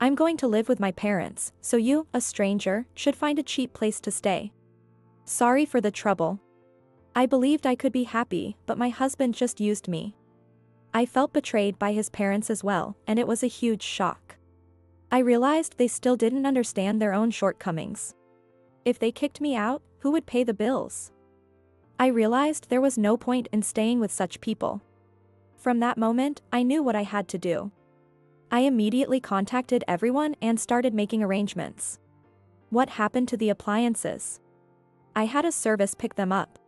I'm going to live with my parents, so you, a stranger, should find a cheap place to stay. Sorry for the trouble. I believed I could be happy, but my husband just used me. I felt betrayed by his parents as well, and it was a huge shock. I realized they still didn't understand their own shortcomings. If they kicked me out, who would pay the bills? I realized there was no point in staying with such people. From that moment, I knew what I had to do. I immediately contacted everyone and started making arrangements. What happened to the appliances? I had a service pick them up.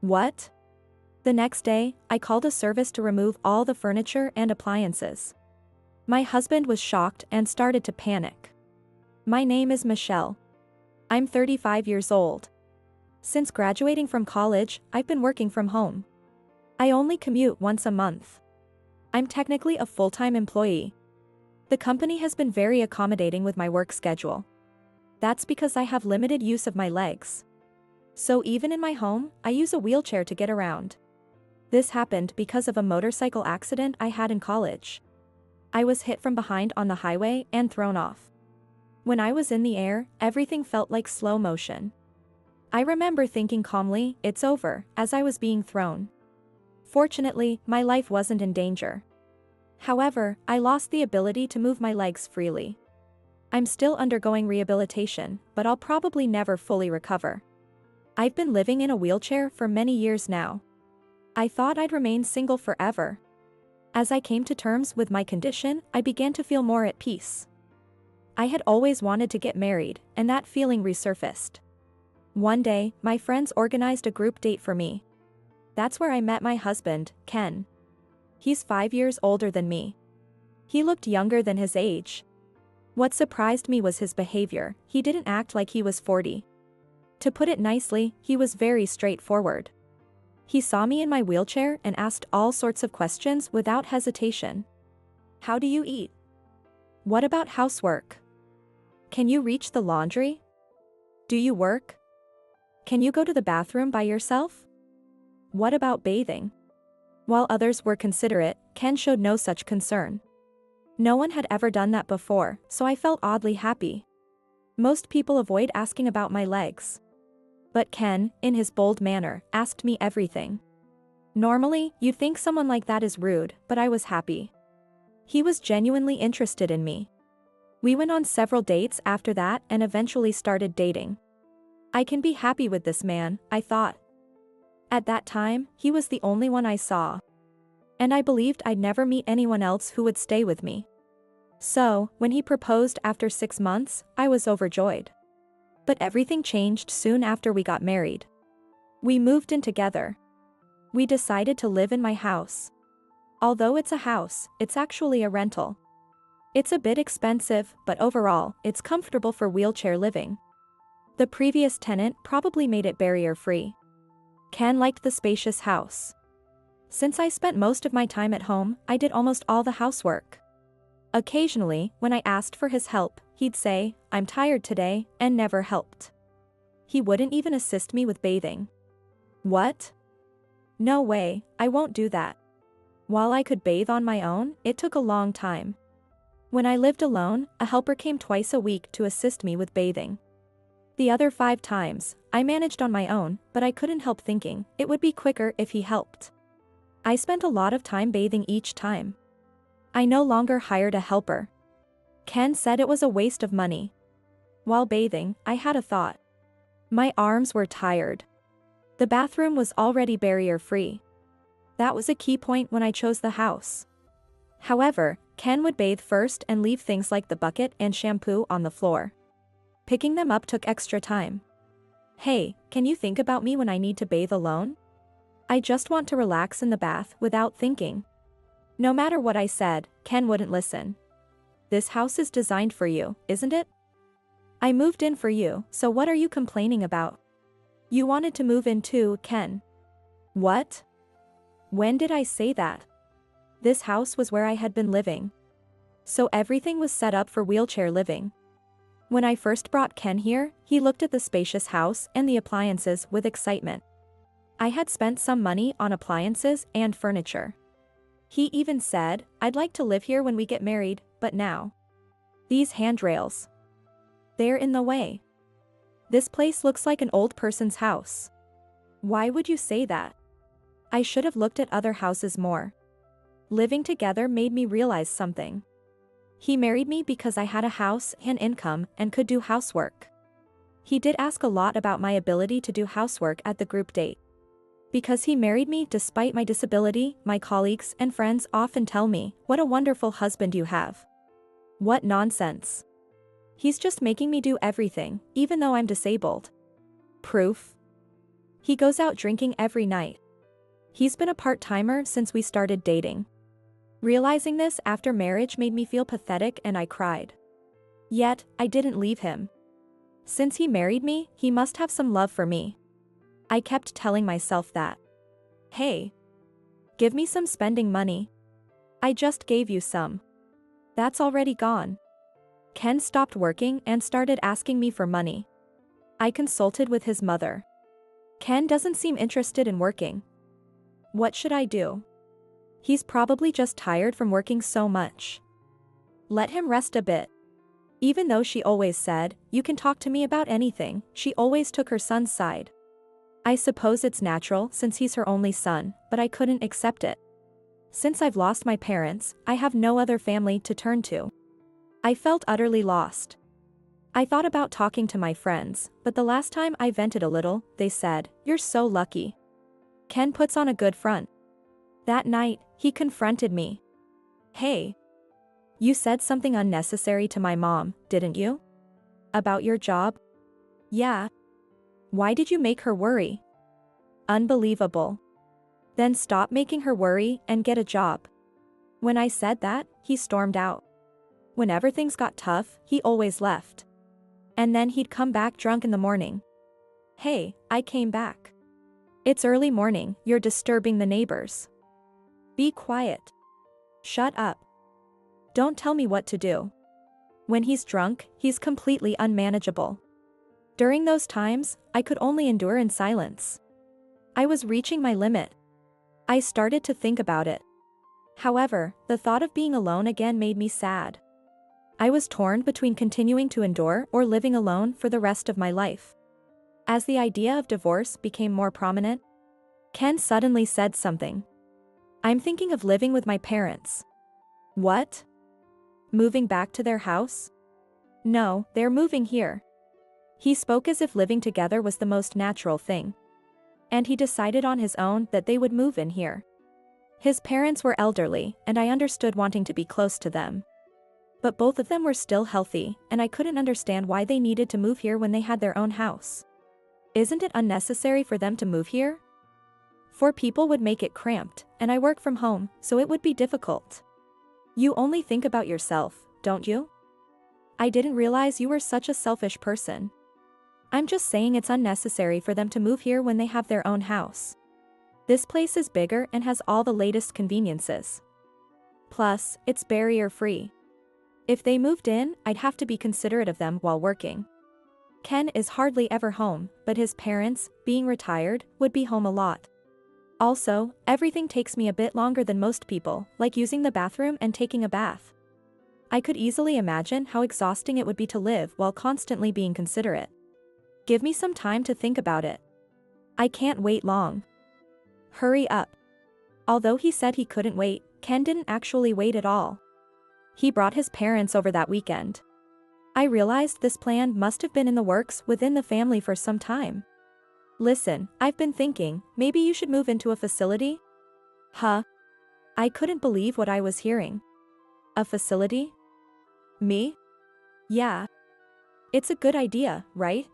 What? The next day, I called a service to remove all the furniture and appliances. My husband was shocked and started to panic. My name is Michelle. I'm 35 years old. Since graduating from college, I've been working from home. I only commute once a month. I'm technically a full-time employee. The company has been very accommodating with my work schedule. That's because I have limited use of my legs. So even in my home, I use a wheelchair to get around. This happened because of a motorcycle accident I had in college. I was hit from behind on the highway and thrown off. When I was in the air, everything felt like slow motion. I remember thinking calmly, "It's over," as I was being thrown. Fortunately, my life wasn't in danger. However, I lost the ability to move my legs freely. I'm still undergoing rehabilitation, but I'll probably never fully recover. I've been living in a wheelchair for many years now. I thought I'd remain single forever. As I came to terms with my condition, I began to feel more at peace. I had always wanted to get married, and that feeling resurfaced. One day, my friends organized a group date for me. That's where I met my husband, Ken. He's 5 years older than me. He looked younger than his age. What surprised me was his behavior. He didn't act like he was 40. To put it nicely, he was very straightforward. He saw me in my wheelchair and asked all sorts of questions without hesitation. How do you eat? What about housework? Can you reach the laundry? Do you work? Can you go to the bathroom by yourself? What about bathing? While others were considerate, Ken showed no such concern. No one had ever done that before, so I felt oddly happy. Most people avoid asking about my legs. But Ken, in his bold manner, asked me everything. Normally, you'd think someone like that is rude, but I was happy. He was genuinely interested in me. We went on several dates after that and eventually started dating. I can be happy with this man, I thought. At that time, he was the only one I saw. And I believed I'd never meet anyone else who would stay with me. So, when he proposed after 6 months, I was overjoyed. But everything changed soon after we got married. We moved in together. We decided to live in my house. Although it's a house, it's actually a rental. It's a bit expensive, but overall, it's comfortable for wheelchair living. The previous tenant probably made it barrier-free. Ken liked the spacious house. Since I spent most of my time at home, I did almost all the housework. Occasionally, when I asked for his help, he'd say, "I'm tired today," and never helped. He wouldn't even assist me with bathing. What? No way, I won't do that. While I could bathe on my own, it took a long time. When I lived alone, a helper came twice a week to assist me with bathing. The other 5 times, I managed on my own, but I couldn't help thinking, it would be quicker if he helped. I spent a lot of time bathing each time. I no longer hired a helper. Ken said it was a waste of money. While bathing, I had a thought. My arms were tired. The bathroom was already barrier-free. That was a key point when I chose the house. However, Ken would bathe first and leave things like the bucket and shampoo on the floor. Picking them up took extra time. Hey, can you think about me when I need to bathe alone? I just want to relax in the bath without thinking. No matter what I said, Ken wouldn't listen. This house is designed for you, isn't it? I moved in for you, so what are you complaining about? You wanted to move in too, Ken. What? When did I say that? This house was where I had been living. So everything was set up for wheelchair living. When I first brought Ken here, he looked at the spacious house and the appliances with excitement. I had spent some money on appliances and furniture. He even said, "I'd like to live here when we get married, but now." These handrails. They're in the way. This place looks like an old person's house. Why would you say that? I should have looked at other houses more. Living together made me realize something. He married me because I had a house and income and could do housework. He did ask a lot about my ability to do housework at the group date. Because he married me despite my disability, my colleagues and friends often tell me, "What a wonderful husband you have." What nonsense. He's just making me do everything, even though I'm disabled. Proof? He goes out drinking every night. He's been a part-timer since we started dating. Realizing this after marriage made me feel pathetic and I cried. Yet, I didn't leave him. Since he married me, he must have some love for me. I kept telling myself that. Hey. Give me some spending money. I just gave you some. That's already gone. Ken stopped working and started asking me for money. I consulted with his mother. Ken doesn't seem interested in working. What should I do? He's probably just tired from working so much. Let him rest a bit. Even though she always said, "You can talk to me about anything," she always took her son's side. I suppose it's natural since he's her only son, but I couldn't accept it. Since I've lost my parents, I have no other family to turn to. I felt utterly lost. I thought about talking to my friends, but the last time I vented a little, they said, "You're so lucky." Ken puts on a good front. That night, he confronted me. "Hey. You said something unnecessary to my mom, didn't you? About your job?" "Yeah." "Why did you make her worry?" "Unbelievable." "Then stop making her worry and get a job." When I said that, he stormed out. Whenever things got tough, he always left. And then he'd come back drunk in the morning. "Hey, I came back. It's early morning, you're disturbing the neighbors. Be quiet. Shut up. Don't tell me what to do." When he's drunk, he's completely unmanageable. During those times, I could only endure in silence. I was reaching my limit. I started to think about it. However, the thought of being alone again made me sad. I was torn between continuing to endure or living alone for the rest of my life. As the idea of divorce became more prominent, Ken suddenly said something. "I'm thinking of living with my parents." "What? Moving back to their house?" "No, they're moving here." He spoke as if living together was the most natural thing. And he decided on his own that they would move in here. His parents were elderly, and I understood wanting to be close to them. But both of them were still healthy, and I couldn't understand why they needed to move here when they had their own house. Isn't it unnecessary for them to move here? 4 people would make it cramped, and I work from home, so it would be difficult. You only think about yourself, don't you? I didn't realize you were such a selfish person. I'm just saying it's unnecessary for them to move here when they have their own house. This place is bigger and has all the latest conveniences. Plus, it's barrier-free. If they moved in, I'd have to be considerate of them while working. Ken is hardly ever home, but his parents, being retired, would be home a lot. Also, everything takes me a bit longer than most people, like using the bathroom and taking a bath. I could easily imagine how exhausting it would be to live while constantly being considerate. Give me some time to think about it. I can't wait long. Hurry up. Although he said he couldn't wait, Ken didn't actually wait at all. He brought his parents over that weekend. I realized this plan must have been in the works within the family for some time. "Listen, I've been thinking, maybe you should move into a facility?" Huh? I couldn't believe what I was hearing. A facility? Me? Yeah. It's a good idea, right?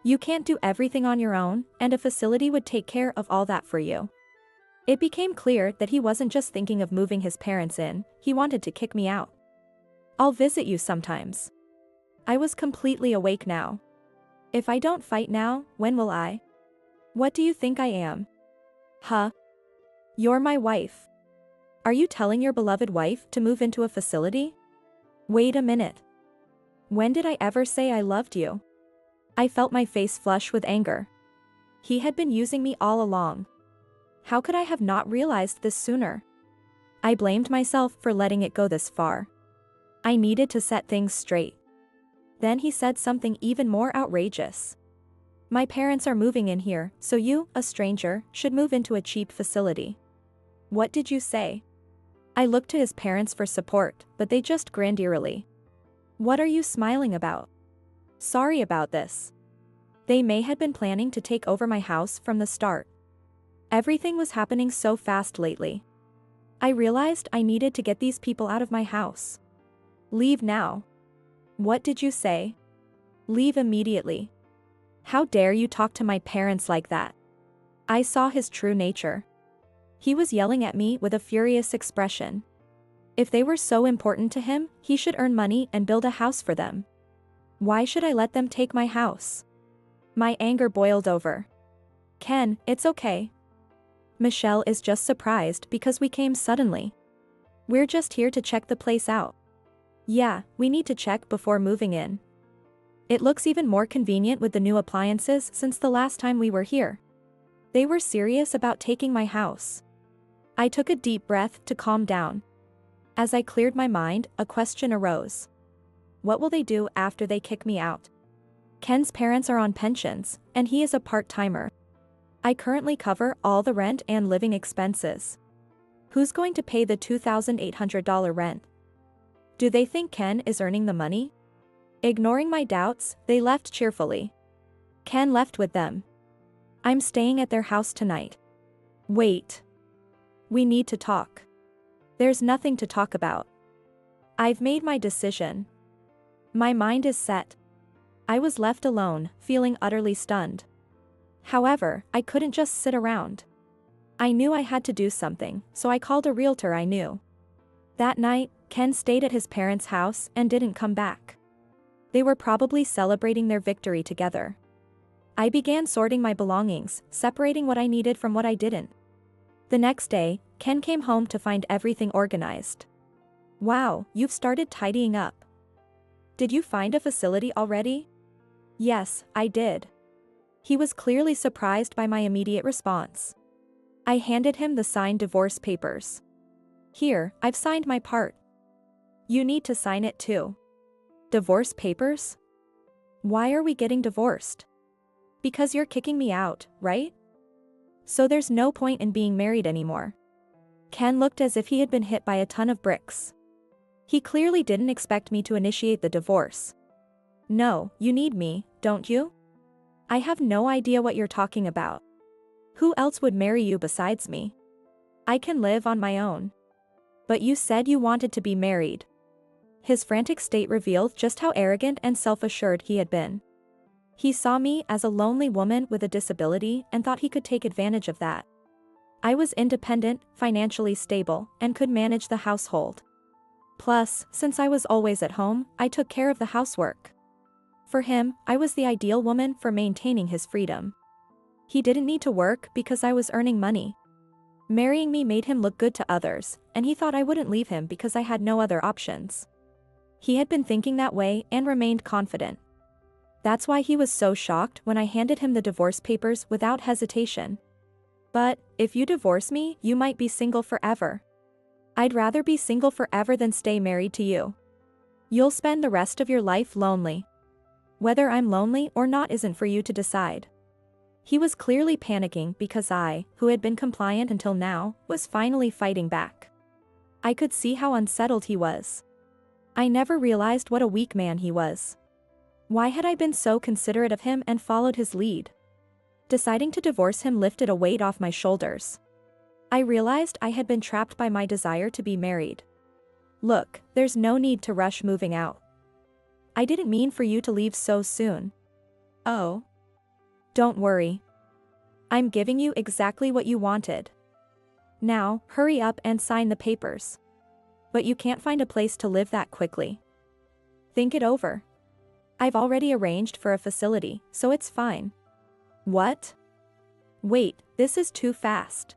You can't do everything on your own, and a facility would take care of all that for you. It became clear that he wasn't just thinking of moving his parents in, he wanted to kick me out. "I'll visit you sometimes." I was completely awake now. If I don't fight now, when will I? What do you think I am? Huh? You're my wife. Are you telling your beloved wife to move into a facility? Wait a minute. When did I ever say I loved you? I felt my face flush with anger. He had been using me all along. How could I have not realized this sooner? I blamed myself for letting it go this far. I needed to set things straight. Then he said something even more outrageous. My parents are moving in here, so you, a stranger, should move into a cheap facility. What did you say? I looked to his parents for support, but they just grinned eerily. What are you smiling about? Sorry about this. They may have been planning to take over my house from the start. Everything was happening so fast lately. I realized I needed to get these people out of my house. Leave now. What did you say? Leave immediately. How dare you talk to my parents like that? I saw his true nature. He was yelling at me with a furious expression. If they were so important to him, he should earn money and build a house for them. Why should I let them take my house? My anger boiled over. Ken, it's okay. Michelle is just surprised because we came suddenly. We're just here to check the place out. Yeah, we need to check before moving in. It looks even more convenient with the new appliances since the last time we were here. They were serious about taking my house. I took a deep breath to calm down. As I cleared my mind, a question arose. What will they do after they kick me out? Ken's parents are on pensions, and he is a part-timer. I currently cover all the rent and living expenses. Who's going to pay the $2,800 rent? Do they think Ken is earning the money? Ignoring my doubts, they left cheerfully. Ken left with them. I'm staying at their house tonight. Wait. We need to talk. There's nothing to talk about. I've made my decision. My mind is set. I was left alone, feeling utterly stunned. However, I couldn't just sit around. I knew I had to do something, so I called a realtor I knew. That night, Ken stayed at his parents' house and didn't come back. They were probably celebrating their victory together. I began sorting my belongings, separating what I needed from what I didn't. The next day, Ken came home to find everything organized. Wow, you've started tidying up. Did you find a facility already? Yes, I did. He was clearly surprised by my immediate response. I handed him the signed divorce papers. Here, I've signed my part. You need to sign it too. Divorce papers? Why are we getting divorced? Because you're kicking me out, right? So there's no point in being married anymore. Ken looked as if he had been hit by a ton of bricks. He clearly didn't expect me to initiate the divorce. No, you need me, don't you? I have no idea what you're talking about. Who else would marry you besides me? I can live on my own. But you said you wanted to be married. His frantic state revealed just how arrogant and self-assured he had been. He saw me as a lonely woman with a disability and thought he could take advantage of that. I was independent, financially stable, and could manage the household. Plus, since I was always at home, I took care of the housework. For him, I was the ideal woman for maintaining his freedom. He didn't need to work because I was earning money. Marrying me made him look good to others, and he thought I wouldn't leave him because I had no other options. He had been thinking that way and remained confident. That's why he was so shocked when I handed him the divorce papers without hesitation. But, if you divorce me, you might be single forever. I'd rather be single forever than stay married to you. You'll spend the rest of your life lonely. Whether I'm lonely or not isn't for you to decide. He was clearly panicking because I, who had been compliant until now, was finally fighting back. I could see how unsettled he was. I never realized what a weak man he was. Why had I been so considerate of him and followed his lead? Deciding to divorce him lifted a weight off my shoulders. I realized I had been trapped by my desire to be married. Look, there's no need to rush moving out. I didn't mean for you to leave so soon. Oh. Don't worry. I'm giving you exactly what you wanted. Now, hurry up and sign the papers. But you can't find a place to live that quickly. Think it over. I've already arranged for a facility, so it's fine. What? Wait, this is too fast.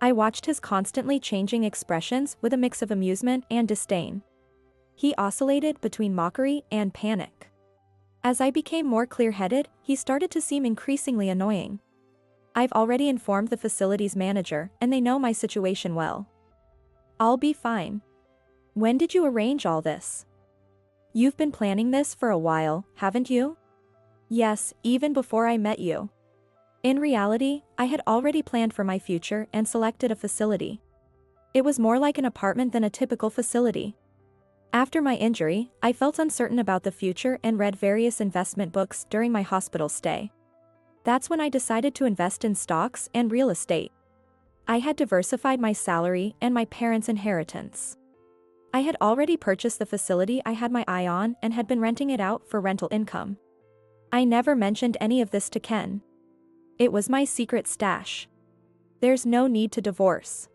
I watched his constantly changing expressions with a mix of amusement and disdain. He oscillated between mockery and panic. As I became more clear-headed, he started to seem increasingly annoying. I've already informed the facility's manager, and they know my situation well. I'll be fine. When did you arrange all this? You've been planning this for a while, haven't you? Yes, even before I met you. In reality, I had already planned for my future and selected a facility. It was more like an apartment than a typical facility. After my injury, I felt uncertain about the future and read various investment books during my hospital stay. That's when I decided to invest in stocks and real estate. I had diversified my salary and my parents' inheritance. I had already purchased the facility I had my eye on and had been renting it out for rental income. I never mentioned any of this to Ken. It was my secret stash. There's no need to divorce.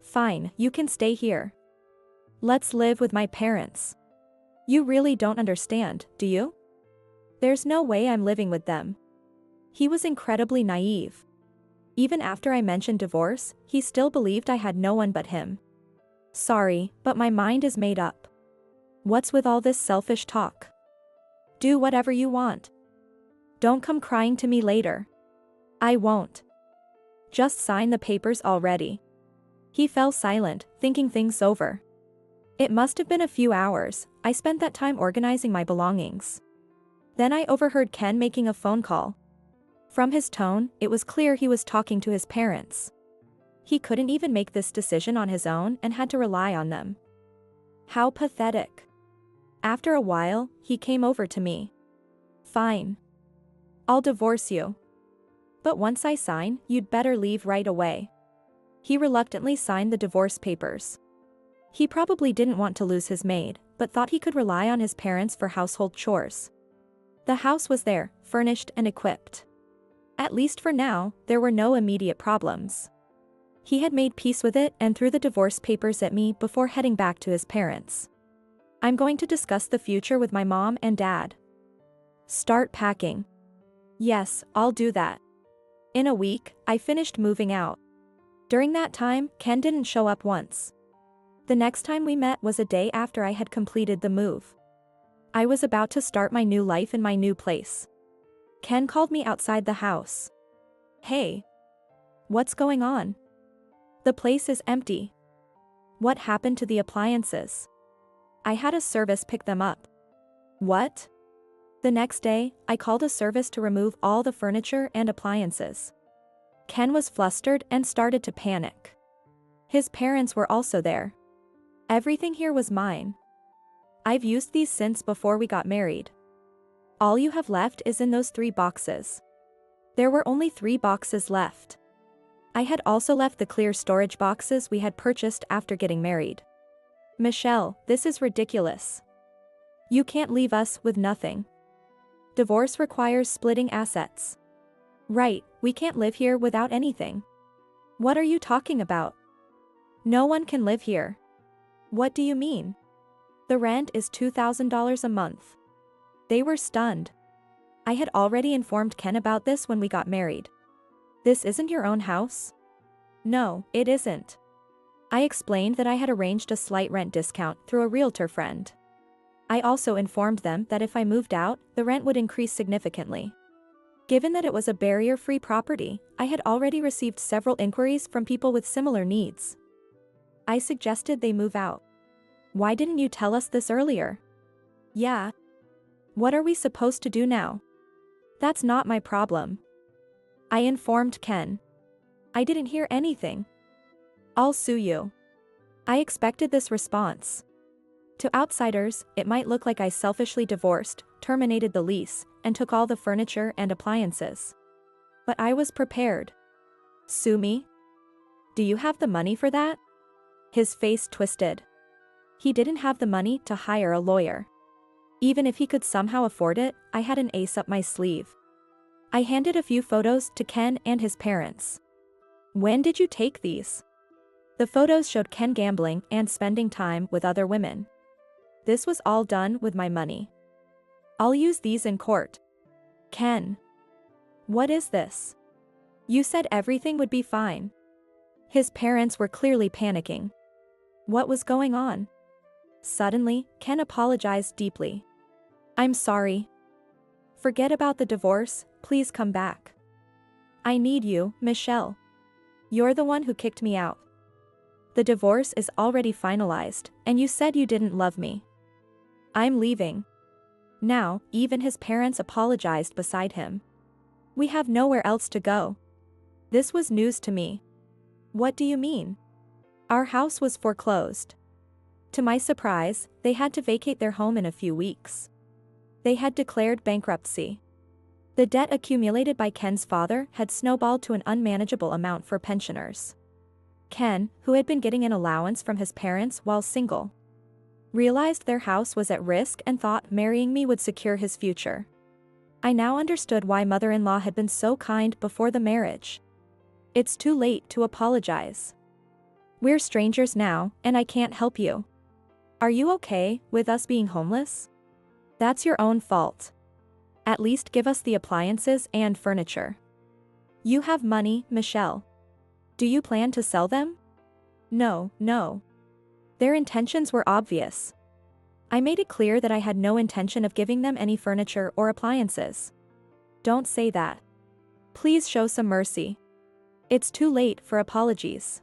Fine, you can stay here. Let's live with my parents. You really don't understand, do you? There's no way I'm living with them. He was incredibly naive. Even after I mentioned divorce, he still believed I had no one but him. Sorry, but my mind is made up. What's with all this selfish talk? Do whatever you want. Don't come crying to me later. I won't. Just sign the papers already. He fell silent, thinking things over. It must have been a few hours. I spent that time organizing my belongings. Then I overheard Ken making a phone call. From his tone, it was clear he was talking to his parents. He couldn't even make this decision on his own and had to rely on them. How pathetic. After a while, he came over to me. Fine. I'll divorce you. But once I sign, you'd better leave right away. He reluctantly signed the divorce papers. He probably didn't want to lose his maid, but thought he could rely on his parents for household chores. The house was there, furnished and equipped. At least for now, there were no immediate problems. He had made peace with it and threw the divorce papers at me before heading back to his parents. I'm going to discuss the future with my mom and dad. Start packing. Yes, I'll do that. In a week, I finished moving out. During that time, Ken didn't show up once. The next time we met was a day after I had completed the move. I was about to start my new life in my new place. Ken called me outside the house. Hey. What's going on? The place is empty. What happened to the appliances? I had a service pick them up. What? The next day, I called a service to remove all the furniture and appliances. Ken was flustered and started to panic. His parents were also there. Everything here was mine. I've used these since before we got married. All you have left is in those 3 boxes. There were only 3 boxes left. I had also left the clear storage boxes we had purchased after getting married. Michelle, this is ridiculous. You can't leave us with nothing. Divorce requires splitting assets. Right, we can't live here without anything. What are you talking about? No one can live here. What do you mean? The rent is $2,000 a month. They were stunned. I had already informed Ken about this when we got married. This isn't your own house? No, it isn't. I explained that I had arranged a slight rent discount through a realtor friend. I also informed them that if I moved out, the rent would increase significantly. Given that it was a barrier-free property, I had already received several inquiries from people with similar needs. I suggested they move out. Why didn't you tell us this earlier? Yeah. What are we supposed to do now? That's not my problem. I informed Ken. I didn't hear anything. I'll sue you. I expected this response. To outsiders, it might look like I selfishly divorced, terminated the lease, and took all the furniture and appliances. But I was prepared. Sue me? Do you have the money for that? His face twisted. He didn't have the money to hire a lawyer. Even if he could somehow afford it, I had an ace up my sleeve. I handed a few photos to Ken and his parents. When did you take these? The photos showed Ken gambling and spending time with other women. This was all done with my money. I'll use these in court. Ken. What is this? You said everything would be fine. His parents were clearly panicking. What was going on? Suddenly, Ken apologized deeply. I'm sorry. Forget about the divorce, please come back. I need you, Michelle. You're the one who kicked me out. The divorce is already finalized, and you said you didn't love me. I'm leaving. Now, even his parents apologized beside him. We have nowhere else to go. This was news to me. What do you mean? Our house was foreclosed. To my surprise, they had to vacate their home in a few weeks. They had declared bankruptcy. The debt accumulated by Ken's father had snowballed to an unmanageable amount for pensioners. Ken, who had been getting an allowance from his parents while single, realized their house was at risk and thought marrying me would secure his future. I now understood why mother-in-law had been so kind before the marriage. It's too late to apologize. We're strangers now, and I can't help you. Are you okay with us being homeless? That's your own fault. At least give us the appliances and furniture. You have money, Michelle. Do you plan to sell them? No. Their intentions were obvious. I made it clear that I had no intention of giving them any furniture or appliances. Don't say that. Please show some mercy. It's too late for apologies.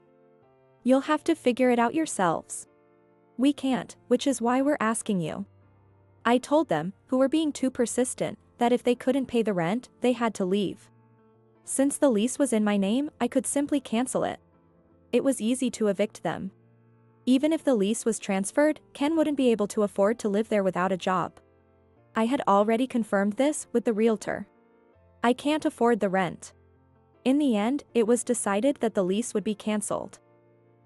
You'll have to figure it out yourselves. We can't, which is why we're asking you. I told them, who were being too persistent, that if they couldn't pay the rent, they had to leave. Since the lease was in my name, I could simply cancel it. It was easy to evict them. Even if the lease was transferred, Ken wouldn't be able to afford to live there without a job. I had already confirmed this with the realtor. I can't afford the rent. In the end, it was decided that the lease would be cancelled.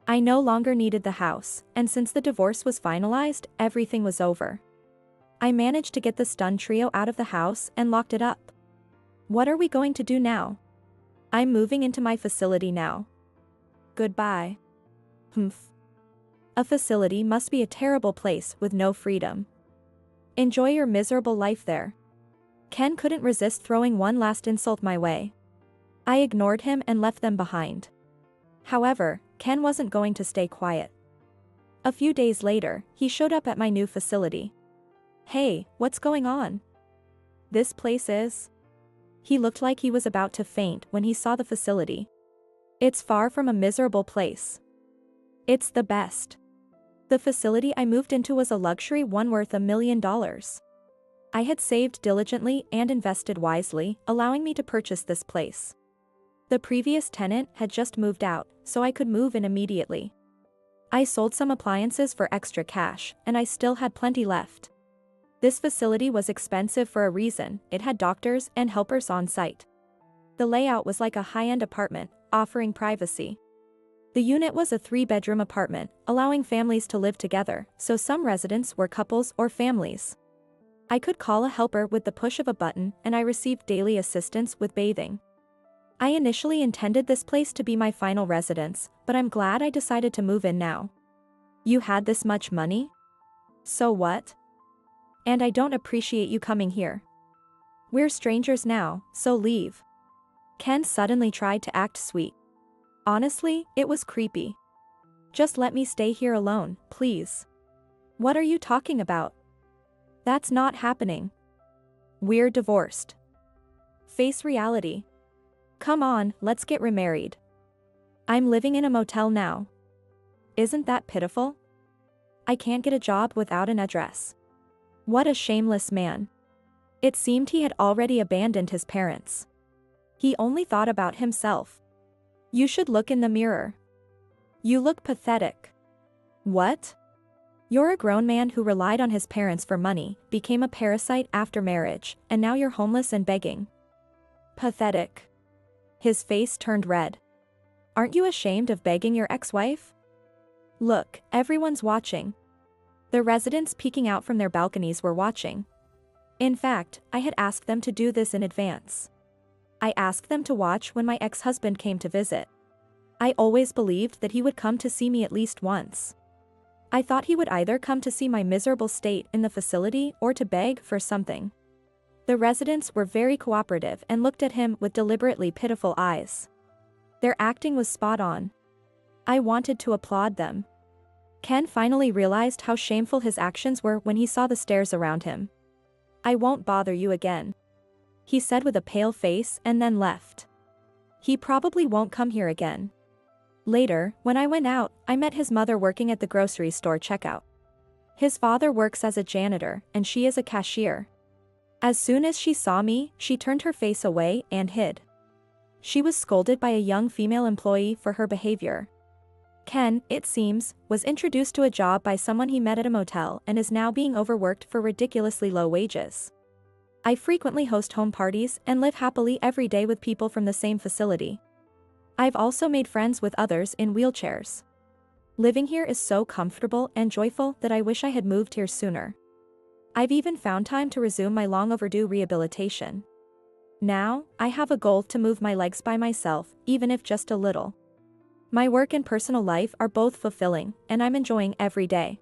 I no longer needed the house, and since the divorce was finalized, everything was over. I managed to get the stun trio out of the house and locked it up. What are we going to do now? I'm moving into my facility now. Goodbye. Humph. A facility must be a terrible place with no freedom. Enjoy your miserable life there. Ken couldn't resist throwing one last insult my way. I ignored him and left them behind. However, Ken wasn't going to stay quiet. A few days later, he showed up at my new facility. Hey, what's going on? This place is... He looked like he was about to faint when he saw the facility. It's far from a miserable place. It's the best. The facility I moved into was a luxury one worth $1 million. I had saved diligently and invested wisely, allowing me to purchase this place. The previous tenant had just moved out, so I could move in immediately. I sold some appliances for extra cash, and I still had plenty left. This facility was expensive for a reason. It had doctors and helpers on site. The layout was like a high-end apartment, offering privacy. The unit was a 3-bedroom apartment, allowing families to live together, so some residents were couples or families. I could call a helper with the push of a button, and I received daily assistance with bathing. I initially intended this place to be my final residence, but I'm glad I decided to move in now. You had this much money? So what? And I don't appreciate you coming here. We're strangers now, so leave. Ken suddenly tried to act sweet. Honestly, it was creepy. Just let me stay here alone, please. What are you talking about? That's not happening. We're divorced. Face reality. Come on, let's get remarried. I'm living in a motel now. Isn't that pitiful? I can't get a job without an address. What a shameless man. It seemed he had already abandoned his parents. He only thought about himself. You should look in the mirror. You look pathetic. What? You're a grown man who relied on his parents for money, became a parasite after marriage, and now you're homeless and begging. Pathetic. His face turned red. Aren't you ashamed of begging your ex-wife? Look, everyone's watching. The residents peeking out from their balconies were watching. In fact, I had asked them to do this in advance. I asked them to watch when my ex-husband came to visit. I always believed that he would come to see me at least once. I thought he would either come to see my miserable state in the facility or to beg for something. The residents were very cooperative and looked at him with deliberately pitiful eyes. Their acting was spot on. I wanted to applaud them. Ken finally realized how shameful his actions were when he saw the stares around him. I won't bother you again, he said with a pale face and then left. He probably won't come here again. Later, when I went out, I met his mother working at the grocery store checkout. His father works as a janitor, and she is a cashier. As soon as she saw me, she turned her face away and hid. She was scolded by a young female employee for her behavior. Ken, it seems, was introduced to a job by someone he met at a motel and is now being overworked for ridiculously low wages. I frequently host home parties and live happily every day with people from the same facility. I've also made friends with others in wheelchairs. Living here is so comfortable and joyful that I wish I had moved here sooner. I've even found time to resume my long overdue rehabilitation. Now, I have a goal to move my legs by myself, even if just a little. My work and personal life are both fulfilling, and I'm enjoying every day.